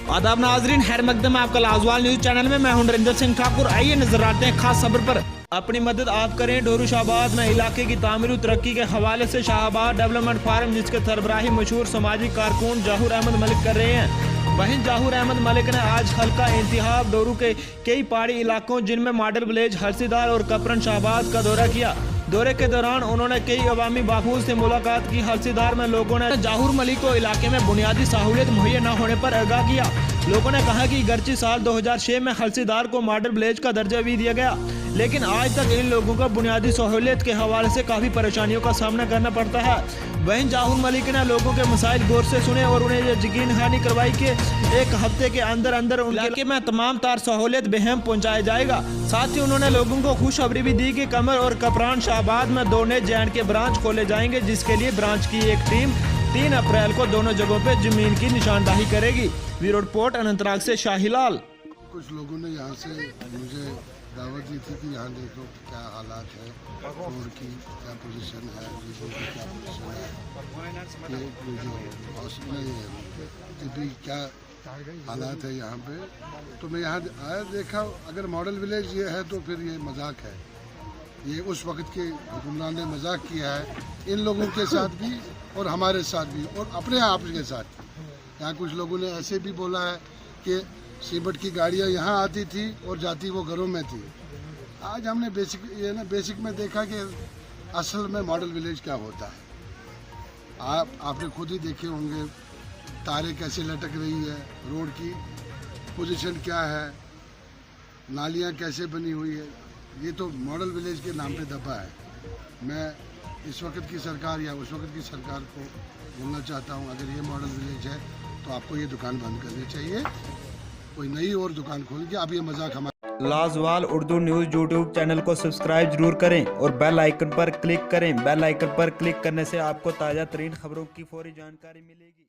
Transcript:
आदाब नाजरीन, खैर मकदम है आपका लाजवाल न्यूज चैनल में। मैं हूं नरेंद्र सिंह ठाकुर। आइए नजर आते हैं खास खबर पर। अपनी मदद आप करें। डोरू शाहबाद में इलाके की तामीर तरक्की के हवाले से शाहबाद डेवलपमेंट फार्म, जिसके सरबराही मशहूर समाजी कारकुन जहूर अहमद मलिक कर रहे हैं। वहीं जहूर अहमद मलिक ने आज हल्का इंतखाब डोरू के कई पहाड़ी इलाकों जिनमें मॉडल विलेज हरसीदार और कपरन शाहबाद का दौरा किया। दौरे के दौरान उन्होंने कई अवामी बाफूज से मुलाकात की। हरसीदार में लोगों ने जहूर मलिक को इलाके में बुनियादी सहूलियत मुहैया न होने पर आगाह किया। लोगों ने कहा कि गर्ची साल 2006 में हरसीदार को मॉडल विलेज का दर्जा भी दिया गया, लेकिन आज तक इन लोगों को बुनियादी सहूलियत के हवाले से काफ़ी परेशानियों का सामना करना पड़ता है। वहीं जहूर मलिक ने लोगों के मसाइल गौर से सुने और उन्हें यकीन दहानी करवाई कि एक हफ्ते के अंदर अंदर उनके इलाके में तमाम तार सहूलियत बेहम पहुँचाया जाएगा। साथ ही उन्होंने लोगों को खुशखबरी भी दी कि कमर और कपरान शाहबाद में 2 नए जैन के ब्रांच खोले जाएंगे, जिसके लिए ब्रांच की एक टीम 3 अप्रैल को दोनों जगहों पे जमीन की निशानदाही करेगी। ब्यूरो रिपोर्ट अनंतनाग से शाहीलाल। कुछ लोगों ने यहाँ से मुझे दावत दी थी कि यहाँ देखो क्या हालात है, रोड की क्या पोजीशन है, रिजों की क्या पोजीशन है, ये जो हॉस्पिटल है भी क्या हालात है यहाँ पे। तो मैं यहाँ आया, देखा अगर मॉडल विलेज ये है तो फिर ये मजाक है। ये उस वक्त के हुक्मरान ने मजाक किया है इन लोगों के साथ भी और हमारे साथ भी और अपने आप के साथ। यहाँ कुछ लोगों ने ऐसे भी बोला है कि सीमेंट की गाड़ियाँ यहाँ आती थी और जाती वो घरों में थी। आज हमने बेसिक में देखा कि असल में मॉडल विलेज क्या होता है। आपने खुद ही देखे होंगे तारें कैसे लटक रही है, रोड की पोजीशन क्या है, नालियाँ कैसे बनी हुई है। ये तो मॉडल विलेज के नाम पे दबा है। मैं इस वक्त की सरकार या उस वक्त की सरकार को बोलना चाहता हूँ, अगर ये मॉडल विलेज है तो आपको ये दुकान बंद करनी चाहिए, कोई नई और दुकान खोल के। अब ये मजाक हमारा। लाजवाल उर्दू न्यूज़ यूट्यूब चैनल को सब्सक्राइब जरूर करें और बेल आइकन पर क्लिक करें। बेल आइकन पर क्लिक करने से आपको ताज़ा तरीन खबरों की फौरी जानकारी मिलेगी।